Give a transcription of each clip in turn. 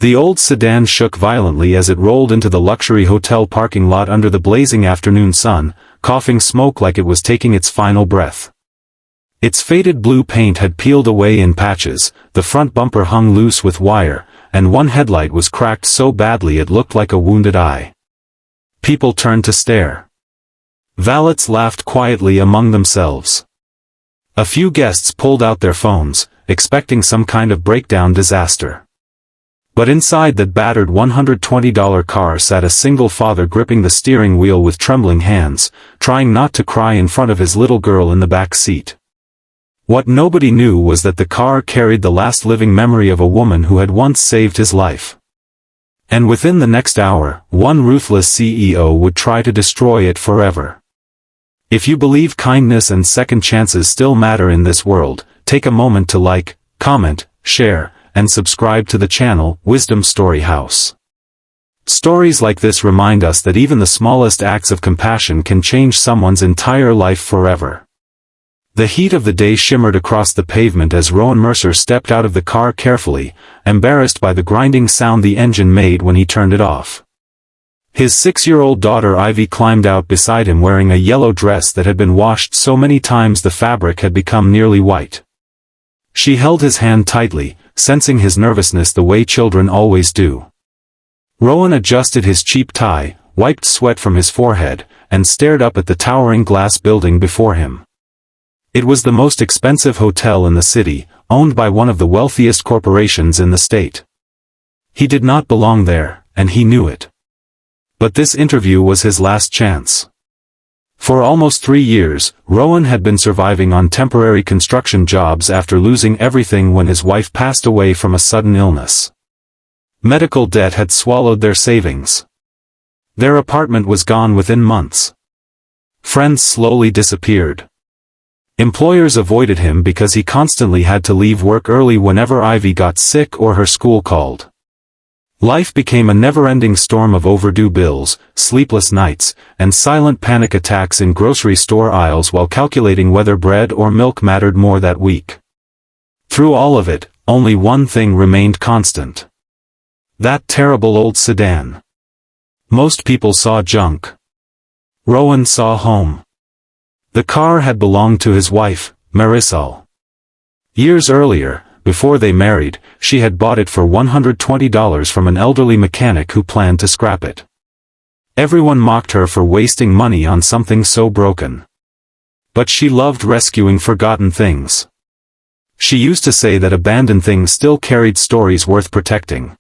The old sedan shook violently as it rolled into the luxury hotel parking lot under the blazing afternoon sun, coughing smoke like it was taking its final breath. Its faded blue paint had peeled away in patches, the front bumper hung loose with wire, and one headlight was cracked so badly it looked like a wounded eye. People turned to stare. Valets laughed quietly among themselves. A few guests pulled out their phones, expecting some kind of breakdown disaster. But inside that battered $120 car sat a single father gripping the steering wheel with trembling hands, trying not to cry in front of his little girl in the back seat. What nobody knew was that the car carried the last living memory of a woman who had once saved his life. And within the next hour, one ruthless CEO would try to destroy it forever. If you believe kindness and second chances still matter in this world, take a moment to like, comment, share, and subscribe to the channel, Wisdom Story House. Stories like this remind us that even the smallest acts of compassion can change someone's entire life forever. The heat of the day shimmered across the pavement as Rowan Mercer stepped out of the car carefully, embarrassed by the grinding sound the engine made when he turned it off. His 6-year-old daughter Ivy climbed out beside him wearing a yellow dress that had been washed so many times the fabric had become nearly white. She held his hand tightly, sensing his nervousness the way children always do. Rowan adjusted his cheap tie, wiped sweat from his forehead, and stared up at the towering glass building before him. It was the most expensive hotel in the city, owned by one of the wealthiest corporations in the state. He did not belong there, and he knew it. But this interview was his last chance. For almost 3 years, Rowan had been surviving on temporary construction jobs after losing everything when his wife passed away from a sudden illness. Medical debt had swallowed their savings. Their apartment was gone within months. Friends slowly disappeared. Employers avoided him because he constantly had to leave work early whenever Ivy got sick or her school called. Life became a never-ending storm of overdue bills, sleepless nights, and silent panic attacks in grocery store aisles while calculating whether bread or milk mattered more that week. Through all of it, only one thing remained constant. That terrible old sedan. Most people saw junk. Rowan saw home. The car had belonged to his wife, Marisol. Years earlier, before they married, she had bought it for $120 from an elderly mechanic who planned to scrap it. Everyone mocked her for wasting money on something so broken. But she loved rescuing forgotten things. She used to say that abandoned things still carried stories worth protecting.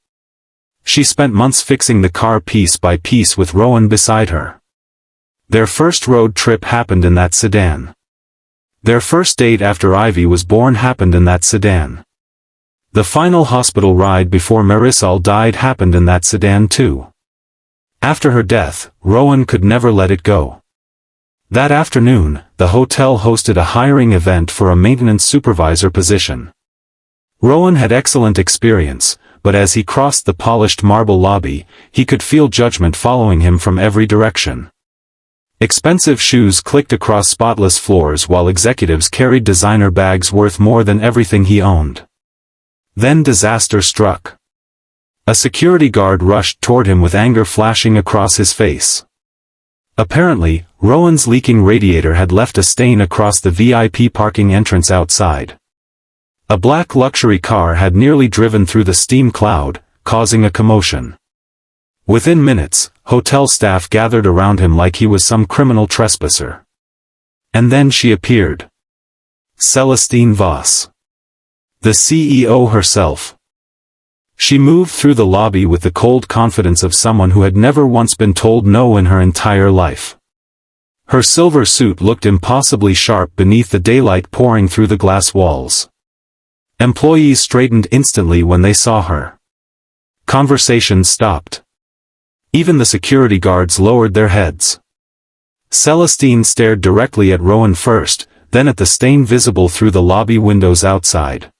She spent months fixing the car piece by piece with Rowan beside her. Their first road trip happened in that sedan. Their first date after Ivy was born happened in that sedan. The final hospital ride before Marisol died happened in that sedan too. After her death, Rowan could never let it go. That afternoon, the hotel hosted a hiring event for a maintenance supervisor position. Rowan had excellent experience, but as he crossed the polished marble lobby, he could feel judgment following him from every direction. Expensive shoes clicked across spotless floors while executives carried designer bags worth more than everything he owned. Then disaster struck. A security guard rushed toward him with anger flashing across his face. Apparently, Rowan's leaking radiator had left a stain across the VIP parking entrance outside. A black luxury car had nearly driven through the steam cloud, causing a commotion. Within minutes, hotel staff gathered around him like he was some criminal trespasser. And then she appeared. Celestine Voss. The CEO herself. She moved through the lobby with the cold confidence of someone who had never once been told no in her entire life. Her silver suit looked impossibly sharp beneath the daylight pouring through the glass walls. Employees straightened instantly when they saw her. Conversations stopped. Even the security guards lowered their heads. Celestine stared directly at Rowan first, then at the stain visible through the lobby windows outside.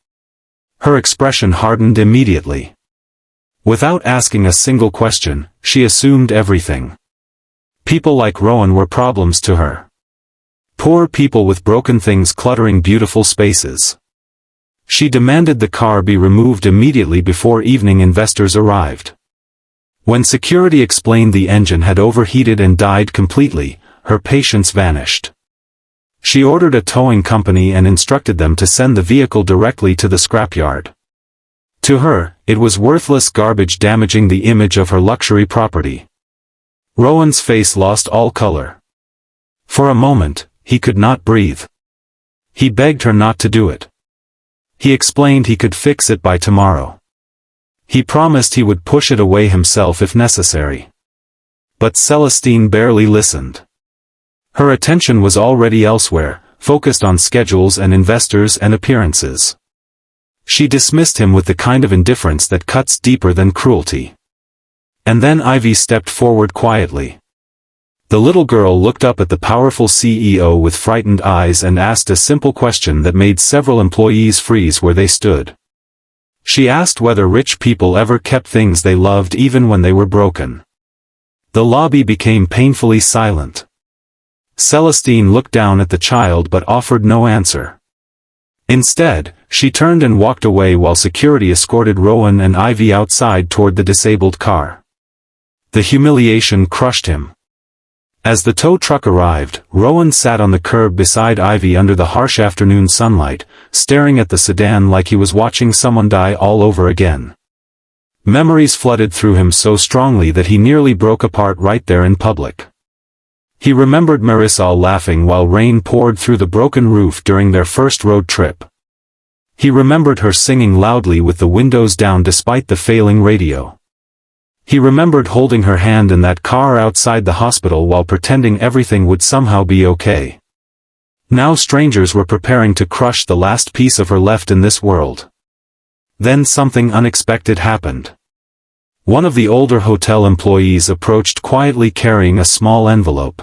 Her expression hardened immediately. Without asking a single question, she assumed everything. People like Rowan were problems to her. Poor people with broken things cluttering beautiful spaces. She demanded the car be removed immediately before evening investors arrived. When security explained the engine had overheated and died completely, her patience vanished. She ordered a towing company and instructed them to send the vehicle directly to the scrapyard. To her, it was worthless garbage damaging the image of her luxury property. Rowan's face lost all color. For a moment, he could not breathe. He begged her not to do it. He explained he could fix it by tomorrow. He promised he would push it away himself if necessary. But Celestine barely listened. Her attention was already elsewhere, focused on schedules and investors and appearances. She dismissed him with the kind of indifference that cuts deeper than cruelty. And then Ivy stepped forward quietly. The little girl looked up at the powerful CEO with frightened eyes and asked a simple question that made several employees freeze where they stood. She asked whether rich people ever kept things they loved even when they were broken. The lobby became painfully silent. Celestine looked down at the child but offered no answer. Instead, she turned and walked away while security escorted Rowan and Ivy outside toward the disabled car. The humiliation crushed him. As the tow truck arrived, Rowan sat on the curb beside Ivy under the harsh afternoon sunlight, staring at the sedan like he was watching someone die all over again. Memories flooded through him so strongly that he nearly broke apart right there in public. He remembered Marisol laughing while rain poured through the broken roof during their first road trip. He remembered her singing loudly with the windows down despite the failing radio. He remembered holding her hand in that car outside the hospital while pretending everything would somehow be okay. Now strangers were preparing to crush the last piece of her left in this world. Then something unexpected happened. One of the older hotel employees approached quietly carrying a small envelope.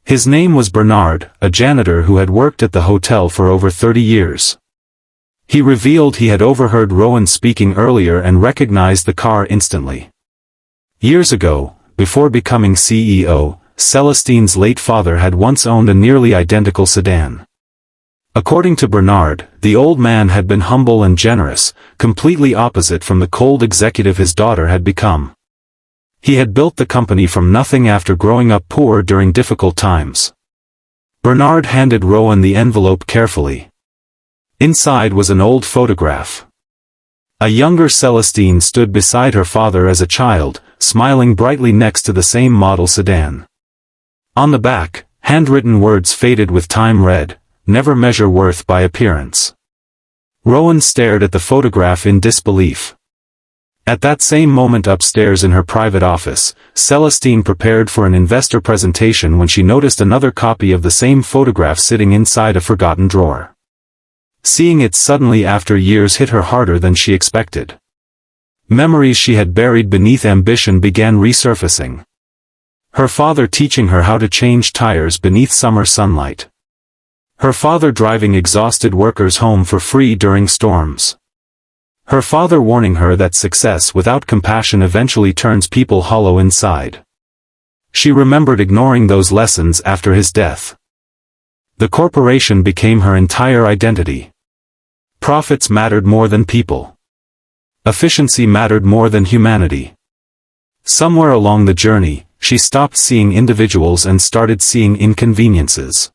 His name was Bernard, a janitor who had worked at the hotel for over 30 years. He revealed he had overheard Rowan speaking earlier and recognized the car instantly. Years ago, before becoming CEO, Celestine's late father had once owned a nearly identical sedan. According to Bernard, the old man had been humble and generous, completely opposite from the cold executive his daughter had become. He had built the company from nothing after growing up poor during difficult times. Bernard handed Rowan the envelope carefully. Inside was an old photograph. A younger Celestine stood beside her father as a child, smiling brightly next to the same model sedan. On the back, handwritten words faded with time read, "Never measure worth by appearance." Rowan stared at the photograph in disbelief. At that same moment upstairs in her private office, Celestine prepared for an investor presentation when she noticed another copy of the same photograph sitting inside a forgotten drawer. Seeing it suddenly after years hit her harder than she expected. Memories she had buried beneath ambition began resurfacing. Her father teaching her how to change tires beneath summer sunlight. Her father driving exhausted workers home for free during storms. Her father warning her that success without compassion eventually turns people hollow inside. She remembered ignoring those lessons after his death. The corporation became her entire identity. Profits mattered more than people. Efficiency mattered more than humanity. Somewhere along the journey, she stopped seeing individuals and started seeing inconveniences.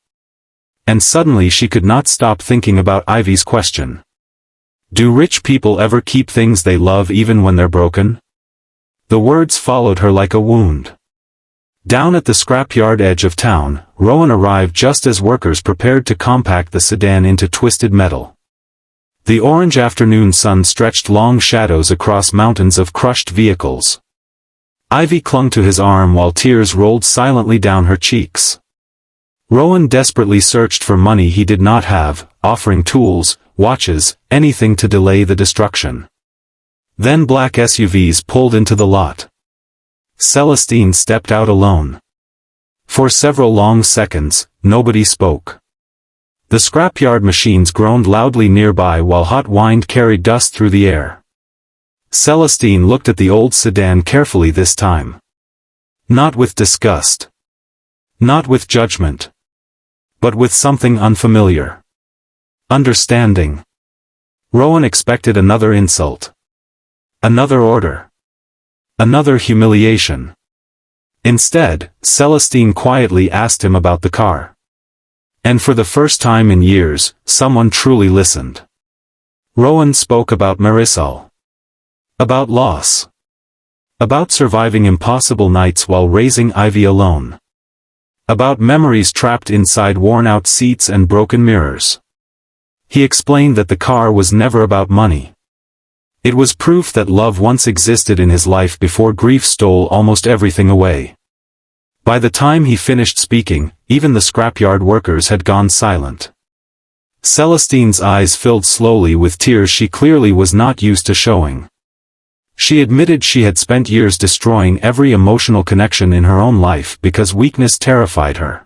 And suddenly she could not stop thinking about Ivy's question. Do rich people ever keep things they love even when they're broken? The words followed her like a wound. Down at the scrapyard edge of town, Rowan arrived just as workers prepared to compact the sedan into twisted metal. The orange afternoon sun stretched long shadows across mountains of crushed vehicles. Ivy clung to his arm while tears rolled silently down her cheeks. Rowan desperately searched for money he did not have, offering tools, watches, anything to delay the destruction. Then black SUVs pulled into the lot. Celestine stepped out alone. For several long seconds, nobody spoke. The scrapyard machines groaned loudly nearby while hot wind carried dust through the air. Celestine looked at the old sedan carefully this time. Not with disgust. Not with judgment. But with something unfamiliar. Understanding. Rowan expected another insult. Another order. Another humiliation. Instead, Celestine quietly asked him about the car. And for the first time in years, someone truly listened. Rowan spoke about Marisol. About loss. About surviving impossible nights while raising Ivy alone. About memories trapped inside worn-out seats and broken mirrors. He explained that the car was never about money. It was proof that love once existed in his life before grief stole almost everything away. By the time he finished speaking, even the scrapyard workers had gone silent. Celestine's eyes filled slowly with tears she clearly was not used to showing. She admitted she had spent years destroying every emotional connection in her own life because weakness terrified her.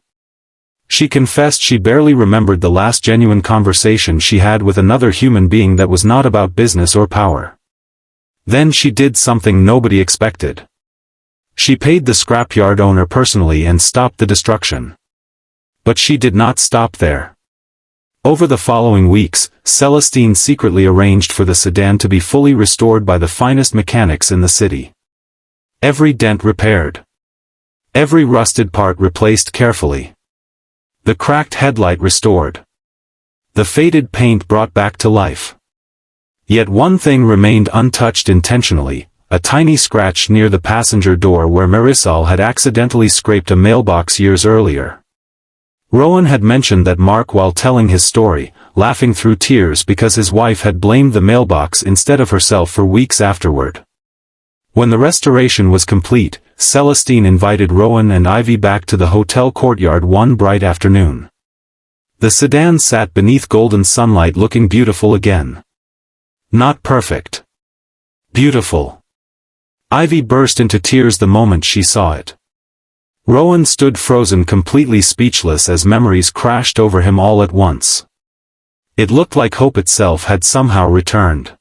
She confessed she barely remembered the last genuine conversation she had with another human being that was not about business or power. Then she did something nobody expected. She paid the scrapyard owner personally and stopped the destruction. But she did not stop there. Over the following weeks, Celestine secretly arranged for the sedan to be fully restored by the finest mechanics in the city. Every dent repaired. Every rusted part replaced carefully. The cracked headlight restored. The faded paint brought back to life. Yet one thing remained untouched intentionally, a tiny scratch near the passenger door where Marisol had accidentally scraped a mailbox years earlier. Rowan had mentioned that Mark while telling his story, laughing through tears because his wife had blamed the mailbox instead of herself for weeks afterward. When the restoration was complete, Celestine invited Rowan and Ivy back to the hotel courtyard one bright afternoon. The sedan sat beneath golden sunlight looking beautiful again. Not perfect. Beautiful. Ivy burst into tears the moment she saw it. Rowan stood frozen, completely speechless as memories crashed over him all at once. It looked like hope itself had somehow returned.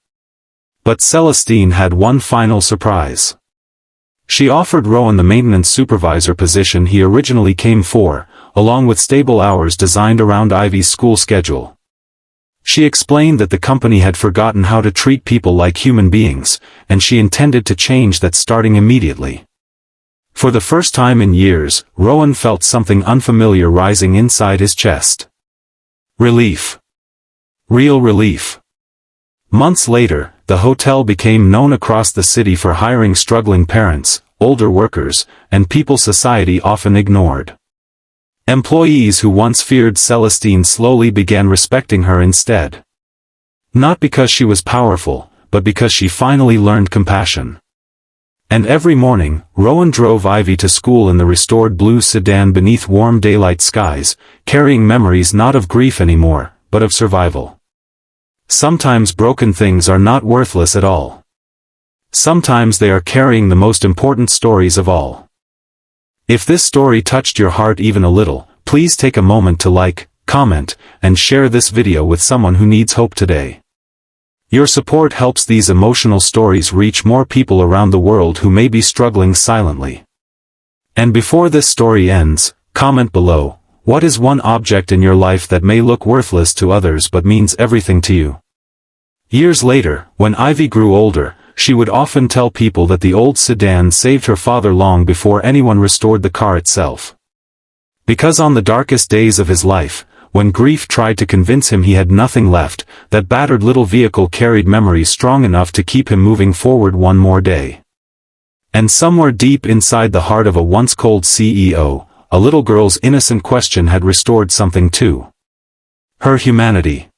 But Celestine had one final surprise. She offered Rowan the maintenance supervisor position he originally came for, along with stable hours designed around Ivy's school schedule. She explained that the company had forgotten how to treat people like human beings, and she intended to change that starting immediately. For the first time in years, Rowan felt something unfamiliar rising inside his chest. Relief. Real relief. Months later, the hotel became known across the city for hiring struggling parents, older workers, and people society often ignored. Employees who once feared Celestine slowly began respecting her instead. Not because she was powerful, but because she finally learned compassion. And every morning, Rowan drove Ivy to school in the restored blue sedan beneath warm daylight skies, carrying memories not of grief anymore, but of survival. Sometimes broken things are not worthless at all. Sometimes they are carrying the most important stories of all. If this story touched your heart even a little, please take a moment to like, comment, and share this video with someone who needs hope today. Your support helps these emotional stories reach more people around the world who may be struggling silently. And before this story ends, comment below, what is one object in your life that may look worthless to others but means everything to you? Years later, when Ivy grew older, she would often tell people that the old sedan saved her father long before anyone restored the car itself. Because on the darkest days of his life, when grief tried to convince him he had nothing left, that battered little vehicle carried memories strong enough to keep him moving forward one more day. And somewhere deep inside the heart of a once cold CEO, a little girl's innocent question had restored something too. Her humanity.